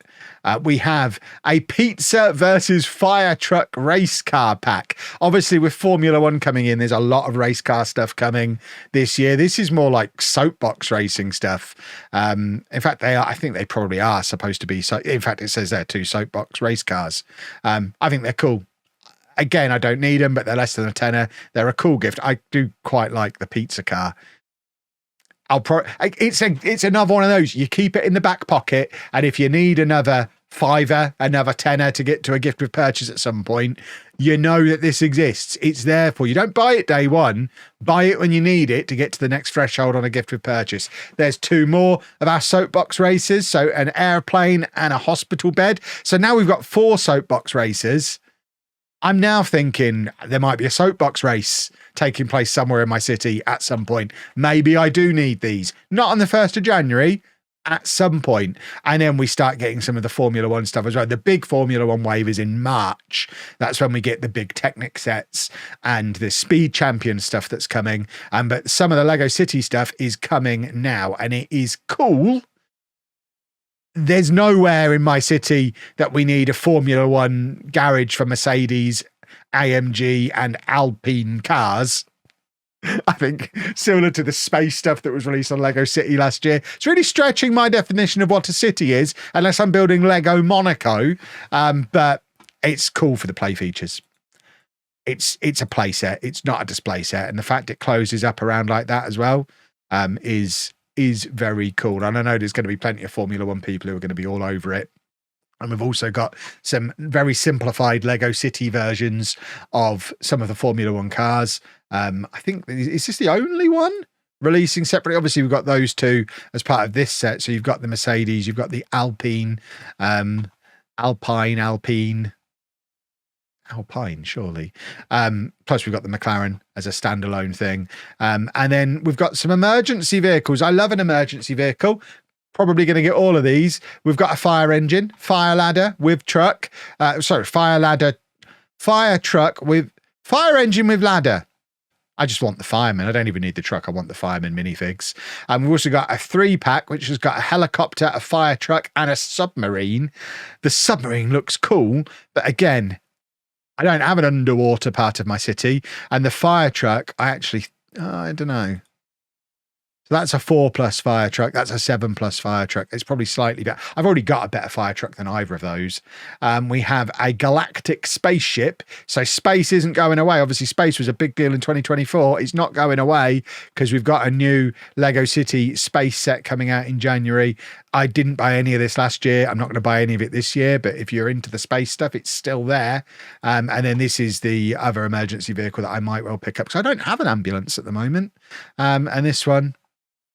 We have a pizza versus fire truck race car pack. Obviously, with Formula One coming in, there's a lot of race car stuff coming this year. This is more like soapbox racing stuff. In fact, I think they probably are supposed to be. So, in fact, it says there 2 soapbox race cars. I think they're cool. Again, I don't need them, but they're less than a tenner. They're a cool gift. I do quite like the pizza car. It's another one of those. You keep it in the back pocket, and if you need another £5, another tenner to get to a gift with purchase at some point, you know that this exists. It's there for you. Don't buy it day one. Buy it when you need it to get to the next threshold on a gift with purchase. There's 2 more of our soapbox races, so an airplane and a hospital bed. So now we've got 4 soapbox races. I'm now thinking there might be a soapbox race taking place somewhere in my city at some point. Maybe I do need these. Not on the 1st of January, at some point. And then we start getting some of the Formula One stuff as well. The big Formula One wave is in March. That's when we get the big Technic sets and the Speed Champion stuff that's coming. But some of the Lego City stuff is coming now, and it is cool. There's nowhere in my city that we need a Formula One garage for Mercedes, AMG and Alpine cars. I think similar to the space stuff that was released on Lego City last year. It's really stretching my definition of what a city is, unless I'm building Lego Monaco. But it's cool for the play features. It's a play set. It's not a display set. And the fact it closes up around like that as well is very cool. And I know there's going to be plenty of Formula One people who are going to be all over it. And we've also got some very simplified Lego City versions of some of the Formula One cars. I think, is this the only one releasing separately? Obviously, we've got those 2 as part of this set. So you've got the Mercedes, you've got the Alpine, surely. Plus we've got the McLaren as a standalone thing. And then we've got some emergency vehicles. I love an emergency vehicle. Probably going to get all of these. We've got a fire engine, fire ladder with truck. Fire truck with fire engine with ladder. I just want the fireman. I don't even need the truck. I want the fireman minifigs. We've also got a 3-pack, which has got a helicopter, a fire truck, and a submarine. The submarine looks cool, but again, I don't have an underwater part of my city. And the fire truck, I don't know. So that's a 4+ fire truck. That's a 7+ fire truck. It's probably slightly better. I've already got a better fire truck than either of those. We have a galactic spaceship. So space isn't going away. Obviously, space was a big deal in 2024. It's not going away because we've got a new Lego City space set coming out in January. I didn't buy any of this last year. I'm not going to buy any of it this year. But if you're into the space stuff, it's still there. And then this is the other emergency vehicle that I might well pick up because I don't have an ambulance at the moment. And this one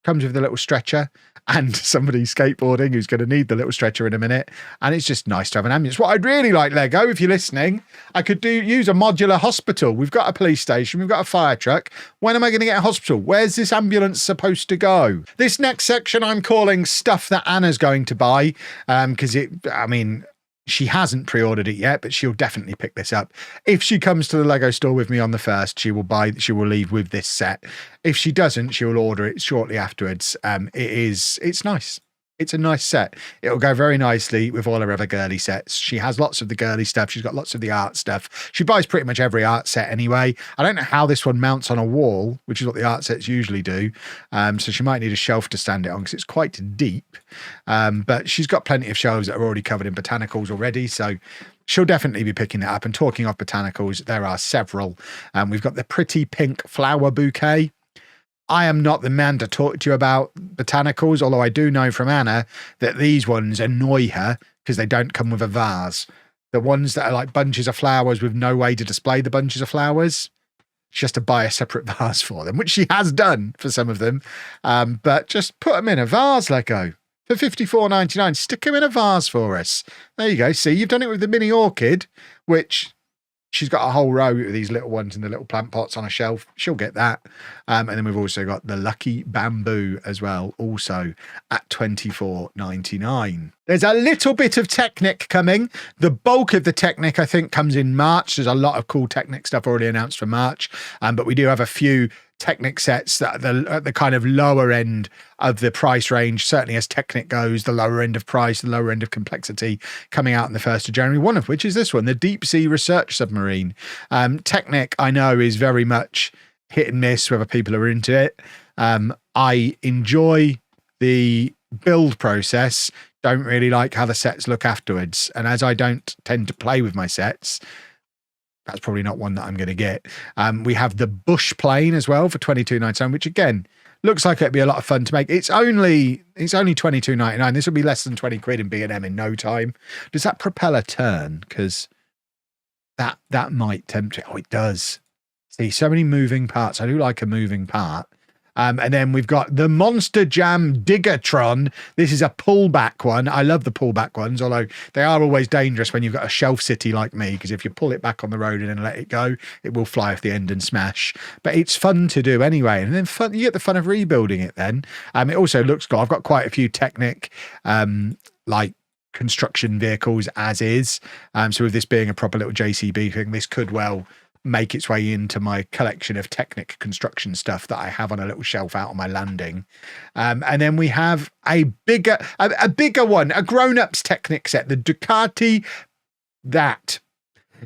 comes with the little stretcher and somebody skateboarding who's going to need the little stretcher in a minute. And it's just nice to have an ambulance. What I'd really like, Lego, if you're listening, I could use a modular hospital. We've got a police station. We've got a fire truck. When am I going to get a hospital? Where's this ambulance supposed to go? This next section I'm calling stuff that Anna's going to buy. Because she hasn't pre-ordered it yet, but she'll definitely pick this up. If she comes to the Lego store with me on the 1st, she will leave with this set. If she doesn't, she will order it shortly afterwards. It's nice. It's a nice set. It'll go very nicely with all her other girly sets. She has lots of the girly stuff. She's got lots of the art stuff. She buys pretty much every art set anyway. I don't know how this one mounts on a wall, which is what the art sets usually do. So she might need a shelf to stand it on because it's quite deep. But she's got plenty of shelves that are already covered in botanicals already. So she'll definitely be picking that up. And talking of botanicals, there are several. We've got the pretty pink flower bouquet. I am not the man to talk to you about botanicals, although I do know from Anna that these ones annoy her because they don't come with a vase. The ones that are like bunches of flowers with no way to display the bunches of flowers, she has to buy a separate vase for them, which she has done for some of them. But just put them in a vase, Lego. For $54.99, stick them in a vase for us. There you go. See, you've done it with the mini orchid, which... she's got a whole row of these little ones in the little plant pots on a shelf. She'll get that. And then we've also got the lucky bamboo as well, also at $24.99. There's a little bit of Technic coming. The bulk of the Technic, I think, comes in March. There's a lot of cool Technic stuff already announced for March. But we do have a few Technic sets that at the kind of lower end of the price range, certainly as Technic goes, the lower end of price, the lower end of complexity, coming out on the 1st of January, one of which is this one, the Deep Sea Research Submarine. Technic, I know, is very much hit and miss whether people are into it. I enjoy the build process, don't really like how the sets look afterwards. And as I don't tend to play with my sets, that's probably not one that I'm going to get. We have the Bush plane as well for $22.99, which again looks like it'd be a lot of fun to make. It's only $22.99. This will be less than 20 quid in B&M in no time. Does that propeller turn? Because that might tempt it. Oh, it does. See, so many moving parts. I do like a moving part. And then we've got the Monster Jam Diggertron. This is a pullback one. I love the pullback ones, although they are always dangerous when you've got a shelf city like me, because if you pull it back on the road and then let it go, it will fly off the end and smash. But it's fun to do anyway. And then you get the fun of rebuilding it then. It also looks cool. I've got quite a few Technic, like construction vehicles as is. So with this being a proper little JCB thing, this could well make its way into my collection of Technic construction stuff that I have on a little shelf out on my landing. And then we have a bigger one, a grown-ups Technic set, the Ducati that.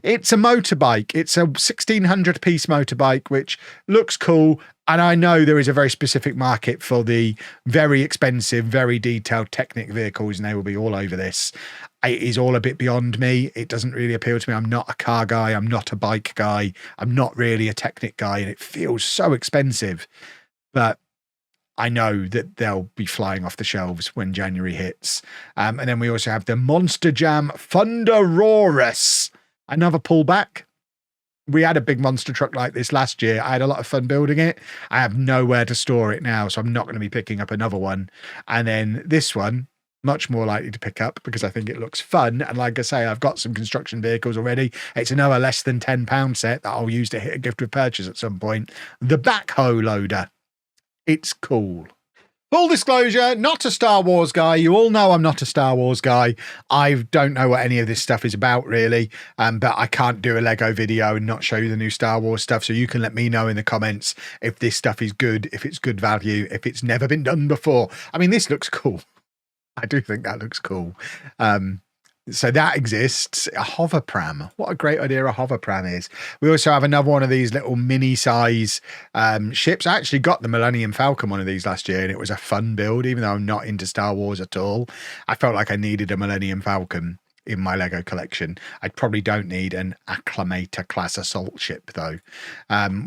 It's a motorbike. It's a 1,600 piece motorbike, which looks cool. And I know there is a very specific market for the very expensive, very detailed Technic vehicles, and they will be all over this. It is all a bit beyond me. It doesn't really appeal to me. I'm not a car guy. I'm not a bike guy. I'm not really a Technic guy, and it feels so expensive. But I know that they'll be flying off the shelves when January hits. And then we also have the Monster Jam Thunderosaurus. Another pullback. We had a big monster truck like this last year. I had a lot of fun building it. I have nowhere to store it now, so I'm not going to be picking up another one. And then this one, much more likely to pick up because I think it looks fun. And like I say, I've got some construction vehicles already. It's another less than £10 set that I'll use to hit a gift with purchase at some point. The backhoe loader. It's cool. Full disclosure, not a Star Wars guy. You all know I'm not a Star Wars guy. I don't know what any of this stuff is about, really. But I can't do a Lego video and not show you the new Star Wars stuff. So you can let me know in the comments if this stuff is good, if it's good value, if it's never been done before. I mean, this looks cool. I do think that looks cool. So that exists. A hover pram. What a great idea a hover pram is. We also have another one of these little mini size ships. I actually got the Millennium Falcon one of these last year, and it was a fun build, even though I'm not into Star Wars at all. I felt like I needed a Millennium Falcon in my Lego collection. I probably don't need an Acclamator class assault ship though.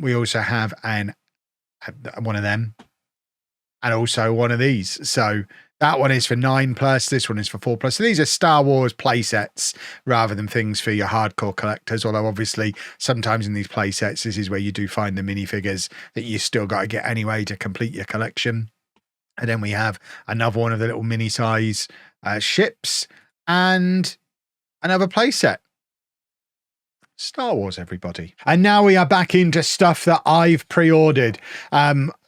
We also have one of them and also one of these. So that one is for 9+, this one is for 4+. So these are Star Wars play sets rather than things for your hardcore collectors. Although obviously sometimes in these play sets, this is where you do find the minifigures that you still got to get anyway to complete your collection. And then we have another one of the little mini size ships and another play set. Star Wars, everybody. And now we are back into stuff that I've pre-ordered.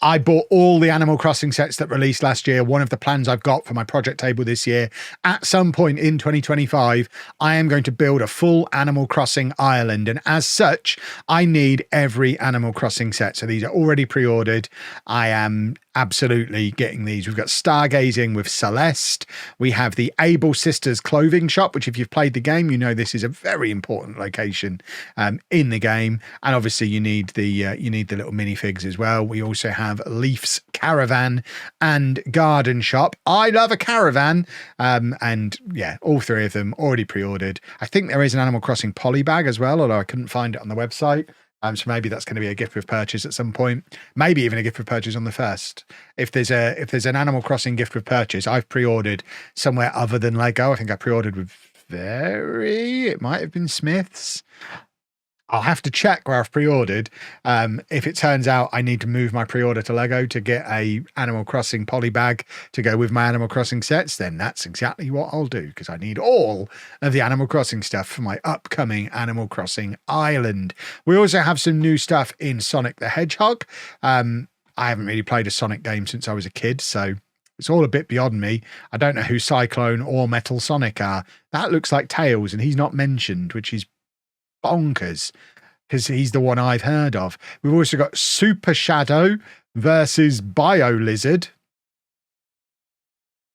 I bought all the Animal Crossing sets that released last year. One of the plans I've got for my project table this year, at some point in 2025, I am going to build a full Animal Crossing island. And as such, I need every Animal Crossing set. So these are already pre-ordered. I am absolutely getting these. We've got Stargazing with Celeste. We have the Able Sisters clothing shop, which if you've played the game, you know this is a very important location in the game. And obviously you need the little minifigs as well. We also have Leaf's Caravan and Garden Shop. I love a caravan. And yeah, all three of them already pre-ordered. I think there is an Animal Crossing polybag as well, although I couldn't find it on the website. So maybe that's going to be a gift with purchase at some point. Maybe even a gift with purchase on the 1st. If there's an Animal Crossing gift with purchase, I've pre-ordered somewhere other than Lego. I think I pre-ordered with it might have been Smith's. I'll have to check where I've pre-ordered. If it turns out I need to move my pre-order to Lego to get a Animal Crossing polybag to go with my Animal Crossing sets, then that's exactly what I'll do, because I need all of the Animal Crossing stuff for my upcoming Animal Crossing island. We also have some new stuff in Sonic the Hedgehog. I haven't really played a Sonic game since I was a kid, so it's all a bit beyond me. I don't know who Cyclone or Metal Sonic are. That looks like Tails, and he's not mentioned, which is bonkers. because he's the one I've heard of. We've also got Super Shadow versus Bio Lizard.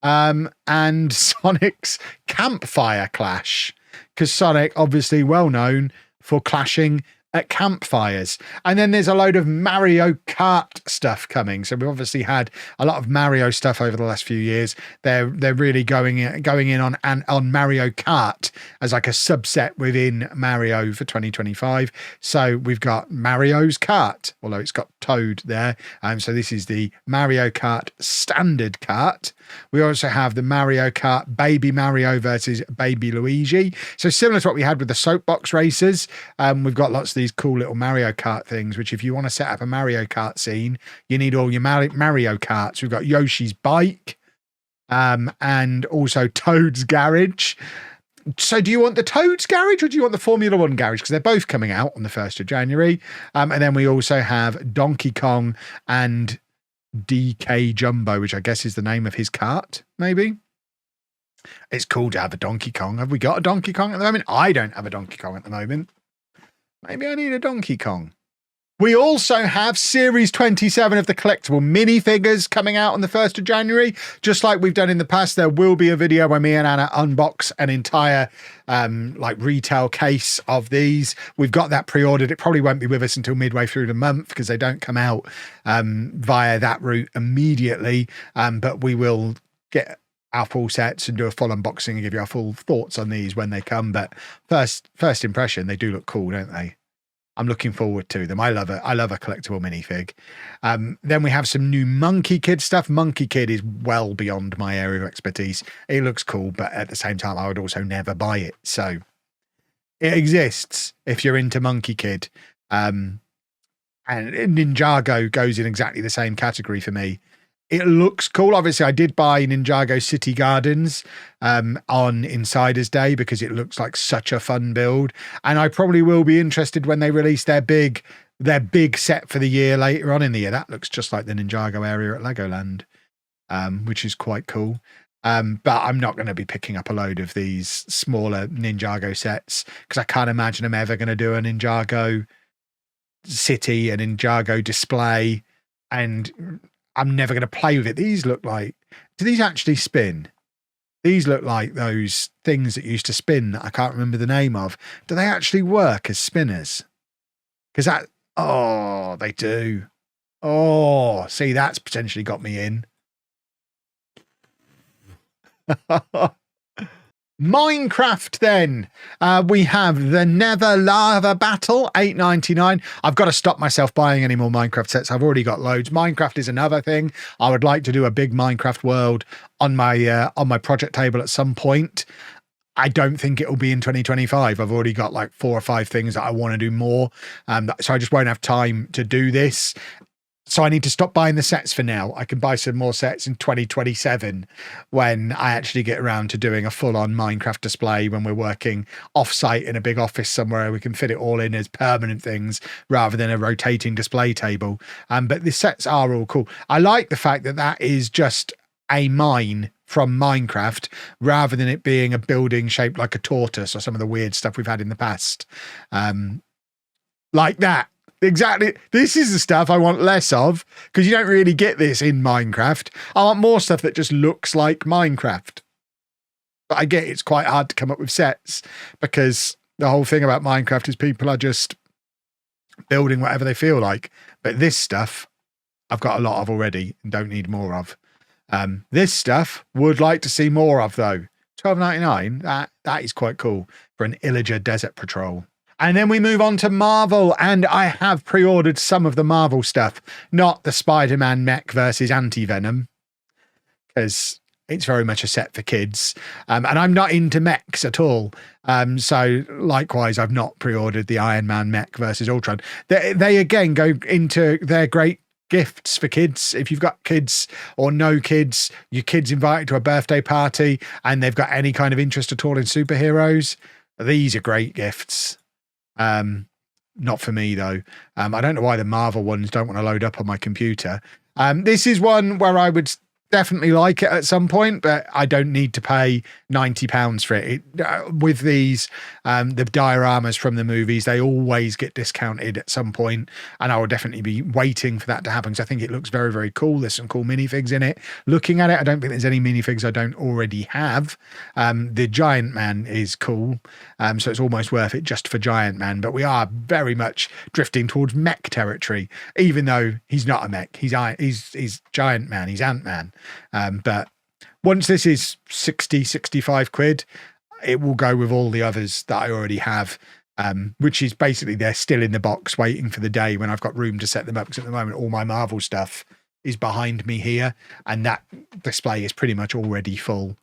And Sonic's Campfire Clash, because Sonic, obviously well known for clashing at campfires. And then there's a load of Mario Kart stuff coming. So we've obviously had a lot of Mario stuff over the last few years. They're really going in on Mario Kart as like a subset within Mario for 2025. So we've got Mario's Kart, although it's got Toad there. So this is the Mario Kart Standard Kart. We also have the Mario Kart Baby Mario versus Baby Luigi. So similar to what we had with the soapbox racers, we've got lots of these cool little Mario Kart things, which if you want to set up a Mario Kart scene, you need all your Mario Karts. We've got Yoshi's Bike, and also Toad's Garage. So do you want the Toad's Garage or do you want the Formula One Garage? Because they're both coming out on the 1st of January. And then we also have Donkey Kong and DK Jumbo, which I guess is the name of his kart, maybe. It's cool to have a Donkey Kong. Have we got a Donkey Kong at the moment? I don't have a Donkey Kong at the moment. Maybe I need a Donkey Kong. We also have Series 27 of the collectible minifigures coming out on the 1st of January. Just like we've done in the past, there will be a video where me and Anna unbox an entire like retail case of these. We've got that pre-ordered. It probably won't be with us until midway through the month because they don't come out via that route immediately. But we will get our full sets and do a full unboxing and give you our full thoughts on these when they come. But first impression, they do look cool, don't they? I'm looking forward to them. I love it. I love a collectible minifig. Then we have some new Monkie Kid stuff. Monkie Kid is well beyond my area of expertise. It looks cool, but at the same time, I would also never buy it. So it exists if you're into Monkie Kid. And Ninjago goes in exactly the same category for me. It looks cool. Obviously, I did buy Ninjago City Gardens on Insider's Day because it looks like such a fun build. And I probably will be interested when they release their big set for the year later on in the year. That looks just like the Ninjago area at Legoland, which is quite cool. But I'm not going to be picking up a load of these smaller Ninjago sets because I can't imagine I'm ever going to do a Ninjago City, a Ninjago display, and I'm never going to play with it. These look like, do these actually spin? These look like those things that used to spin that I can't remember the name of. Do they actually work as spinners? Because that, oh, they do. Oh, see, that's potentially got me in. Minecraft then. We have the Nether Lava Battle, $8.99. I've got to stop myself buying any more Minecraft sets. I've already got loads. Minecraft is another thing. I would like to do a big Minecraft world on my project table at some point. I don't think it'll be in 2025. I've already got like 4 or 5 things that I want to do more. So I just won't have time to do this. So I need to stop buying the sets for now. I can buy some more sets in 2027 when I actually get around to doing a full-on Minecraft display when we're working off-site in a big office somewhere. We can fit it all in as permanent things rather than a rotating display table. But the sets are all cool. I like the fact that that is just a mine from Minecraft rather than it being a building shaped like a tortoise or some of the weird stuff we've had in the past. Like that. Exactly. This is the stuff I want less of because you don't really get this in Minecraft. I want more stuff that just looks like Minecraft. But I get it's quite hard to come up with sets because the whole thing about Minecraft is people are just building whatever they feel like. But this stuff I've got a lot of already and don't need more of. This stuff would like to see more of though. $12.99. That is quite cool for an Illager Desert Patrol. And then we move on to Marvel, and I have pre-ordered some of the Marvel stuff, not the Spider-Man mech versus Anti-Venom, because it's very much a set for kids. And I'm not into mechs at all. So likewise, I've not pre-ordered the Iron Man mech versus Ultron. They again go into their great gifts for kids. If you've got kids or no kids, your kids invited to a birthday party and they've got any kind of interest at all in superheroes, these are great gifts. Not for me though. I don't know why the Marvel ones don't want to load up on my computer. This is one where I would definitely like it at some point, but I don't need to pay £90 for it. With these, the dioramas from the movies, they always get discounted at some point, and I will definitely be waiting for that to happen, because I think it looks very, very cool. There's some cool minifigs in it. Looking at it, I don't think there's any minifigs I don't already have. The Giant Man is cool, so it's almost worth it just for Giant Man, but we are very much drifting towards mech territory, even though he's not a mech. He's Giant Man, he's Ant-Man. But once this is 65 quid, it will go with all the others that I already have, which is basically they're still in the box waiting for the day when I've got room to set them up, because at the moment all my Marvel stuff is behind me here, and that display is pretty much already full.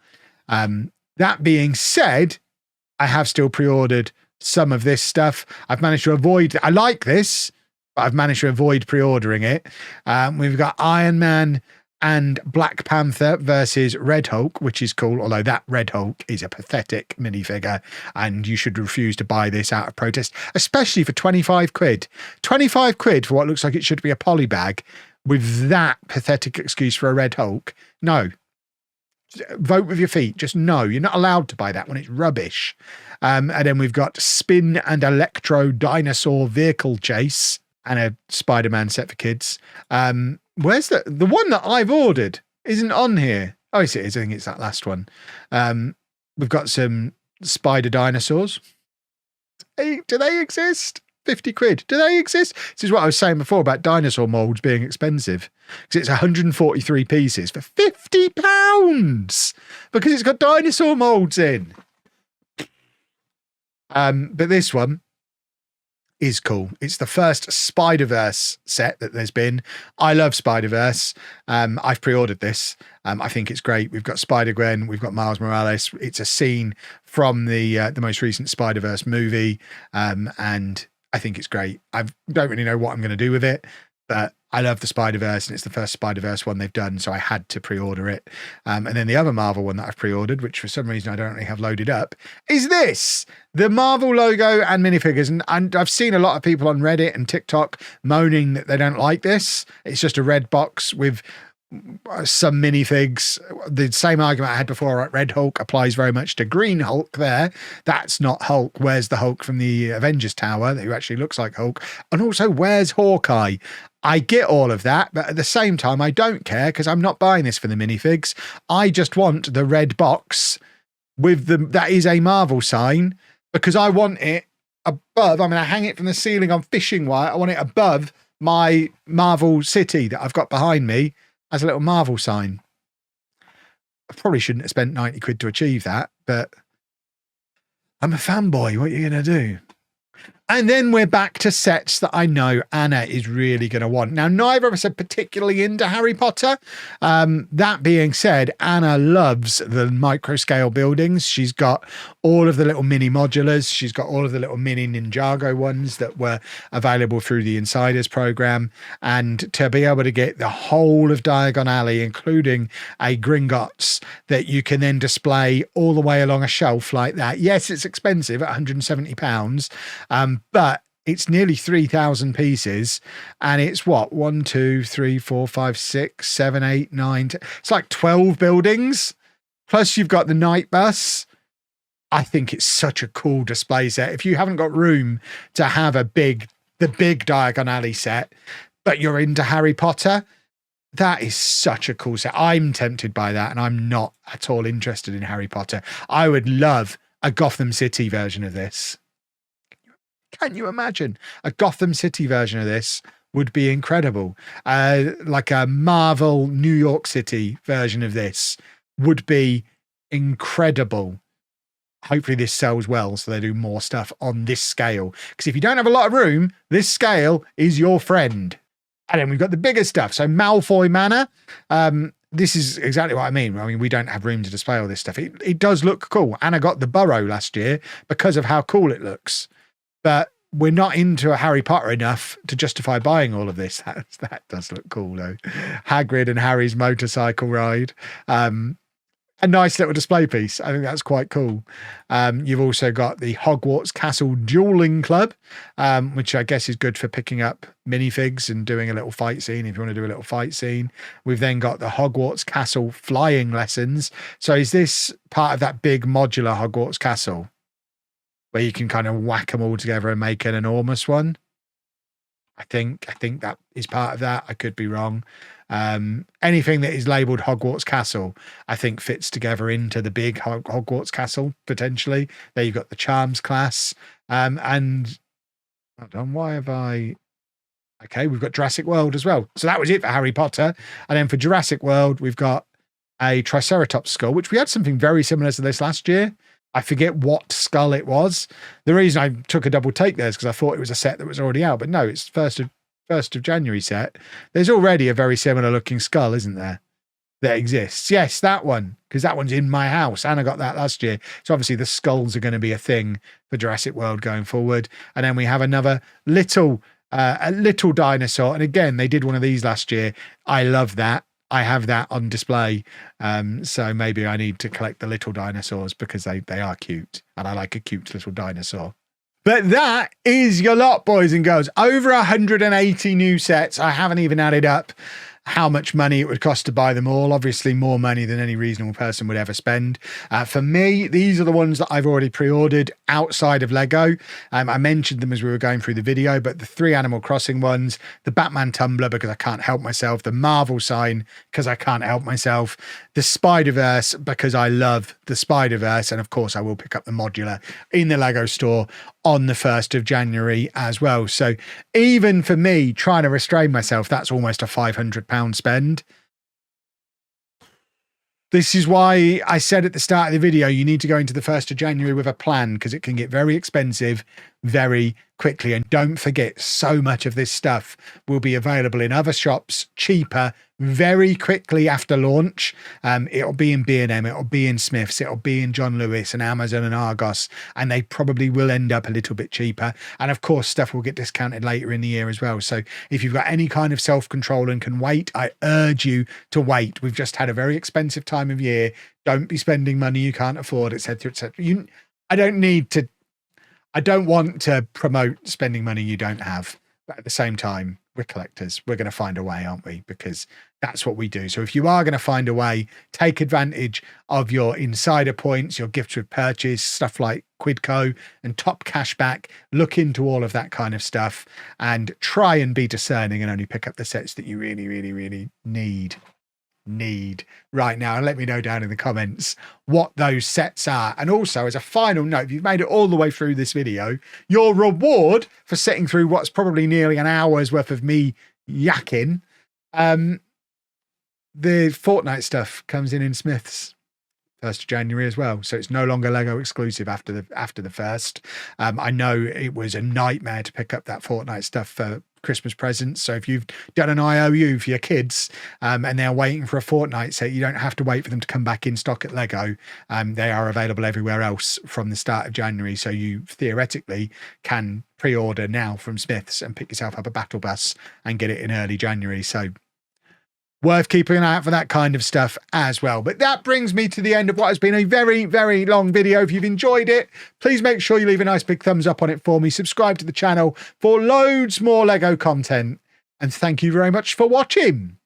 That being said, I have still pre-ordered some of this stuff. I've managed to avoid, I like this, but I've managed to avoid pre-ordering it. We've got Iron Man and Black Panther versus Red Hulk, which is cool, although that Red Hulk is a pathetic minifigure, and you should refuse to buy this out of protest, especially for 25 quid. 25 quid for what looks like it should be a polybag with that pathetic excuse for a Red Hulk. No. Vote with your feet. Just no. You're not allowed to buy that one. It's rubbish. And then we've got Spin and Electro Dinosaur Vehicle Chase and a Spider-Man set for kids. Where's the one that I've ordered isn't on here? Oh, yes, it is. I think it's that last one. We've got some spider dinosaurs. Hey, do they exist? 50 quid. Do they exist? This is what I was saying before about dinosaur molds being expensive, because it's 143 pieces for £50 because it's got dinosaur molds in. But this one is cool. It's the first Spider-Verse set that there's been. I love Spider-Verse. I've pre-ordered this. I think it's great. We've got Spider-Gwen, we've got Miles Morales. It's a scene from the most recent Spider-Verse movie, and I think it's great. I don't really know what I'm going to do with it, but I love the Spider-Verse, and it's the first Spider-Verse one they've done, so I had to pre-order it. And then the other Marvel one that I've pre-ordered, which for some reason I don't really have loaded up, is this. The Marvel logo and minifigures. And I've seen a lot of people on Reddit and TikTok moaning that they don't like this. It's just a red box with some minifigs. The same argument I had before, right? Red Hulk applies very much to Green Hulk there. That's not Hulk. Where's the Hulk from the Avengers Tower who actually looks like Hulk? And also, where's Hawkeye? I get all of that, but at the same time, I don't care, because I'm not buying this for the minifigs. I just want the red box with that is a Marvel sign, because I want it above. I'm going to hang it from the ceiling on fishing wire. I want it above my Marvel city that I've got behind me as a little Marvel sign. I probably shouldn't have spent 90 quid to achieve that, but I'm a fanboy. What are you going to do? And then we're back to sets that I know Anna is really going to want. Now, neither of us are particularly into Harry Potter. That being said, Anna loves the micro scale buildings. She's got all of the little mini modulars. She's got all of the little mini Ninjago ones that were available through the Insiders program. And to be able to get the whole of Diagon Alley, including a Gringotts that you can then display all the way along a shelf like that. Yes, it's expensive at £170. But it's nearly 3,000 pieces, and it's what, 1, 2, 3, 4, 5, 6, 7, 8, 9, 10. It's like 12 buildings. Plus you've got the night bus. I think it's such a cool display set. If you haven't got room to have the big Diagon Alley set, but you're into Harry Potter, that is such a cool set. I'm tempted by that, and I'm not at all interested in Harry Potter. I would love a Gotham City version of this. Can you imagine? A Gotham City version of this would be incredible. Like a Marvel New York City version of this would be incredible. Hopefully this sells well, so they do more stuff on this scale. Because if you don't have a lot of room, this scale is your friend. And then we've got the bigger stuff. So Malfoy Manor. This is exactly what I mean. I mean, we don't have room to display all this stuff. It does look cool. Anna got the Burrow last year because of how cool it looks. But we're not into a Harry Potter enough to justify buying all of this. That does look cool, though. Hagrid and Harry's motorcycle ride. a nice little display piece. I think that's quite cool. You've also got the Hogwarts Castle Dueling Club, which I guess is good for picking up minifigs and doing a little fight scene if you want to do a little fight scene. We've then got the Hogwarts Castle Flying Lessons. So is this part of that big modular Hogwarts Castle where you can kind of whack them all together and make an enormous one? I think that is part of that. I could be wrong. Anything that is labelled Hogwarts Castle, I think fits together into the big Hogwarts Castle, potentially. There you've got the Charms class. And hold on, why have I... Okay, we've got Jurassic World as well. So that was it for Harry Potter. And then for Jurassic World, we've got a Triceratops skull, which we had something very similar to this last year. I forget what skull it was. The reason I took a double take there is because I thought it was a set that was already out. But no, it's 1st of January set. There's already a very similar looking skull, isn't there? That exists. Yes, that one. Because that one's in my house. And I got that last year. So obviously the skulls are going to be a thing for Jurassic World going forward. And then we have another little, a little dinosaur. And again, they did one of these last year. I love that. I have that on display. So maybe I need to collect the little dinosaurs because they are cute. And I like a cute little dinosaur. But that is your lot, boys and girls. Over 180 new sets. I haven't even added up how much money it would cost to buy them all. Obviously more money than any reasonable person would ever spend. For me, these are the ones that I've already pre-ordered outside of Lego. I mentioned them as we were going through the video, but the 3 Animal Crossing ones, the Batman tumbler because I can't help myself, the Marvel sign because I can't help myself, the Spider-Verse because I love the Spider-Verse, and of course I will pick up the modular in the Lego store on the 1st of January as well. So even for me trying to restrain myself, that's almost a £500 spend. This is why I said at the start of the video, you need to go into the 1st of January with a plan because it can get very expensive very quickly. And don't forget, so much of this stuff will be available in other shops cheaper very quickly after launch. It'll be in B&M, it'll be in Smith's, it'll be in John Lewis and Amazon and Argos, and they probably will end up a little bit cheaper. And of course, stuff will get discounted later in the year as well. So if you've got any kind of self-control and can wait, I urge you to wait. We've just had a very expensive time of year. Don't be spending money you can't afford, etc., etc. I don't want to promote spending money you don't have, but at the same time, we're collectors. We're going to find a way, aren't we? Because that's what we do. So if you are going to find a way, take advantage of your insider points, your gifts with purchase, stuff like Quidco and top cashback. Look into all of that kind of stuff and try and be discerning and only pick up the sets that you really, really, really need right now, and let me know down in the comments what those sets are. And also, as a final note, if you've made it all the way through this video, your reward for sitting through what's probably nearly an hour's worth of me yakking, the Fortnite stuff comes in Smith's 1st of January as well. So it's no longer Lego exclusive after the 1st. I know it was a nightmare to pick up that Fortnite stuff for Christmas presents. So if you've done an IOU for your kids and they're waiting for a Fortnite set, you don't have to wait for them to come back in stock at Lego. They are available everywhere else from the start of January. So you theoretically can pre-order now from Smith's and pick yourself up a battle bus and get it in early January. So worth keeping an eye out for that kind of stuff as well. But that brings me to the end of what has been a very, very long video. If you've enjoyed it, please make sure you leave a nice big thumbs up on it for me. Subscribe to the channel for loads more Lego content. And thank you very much for watching.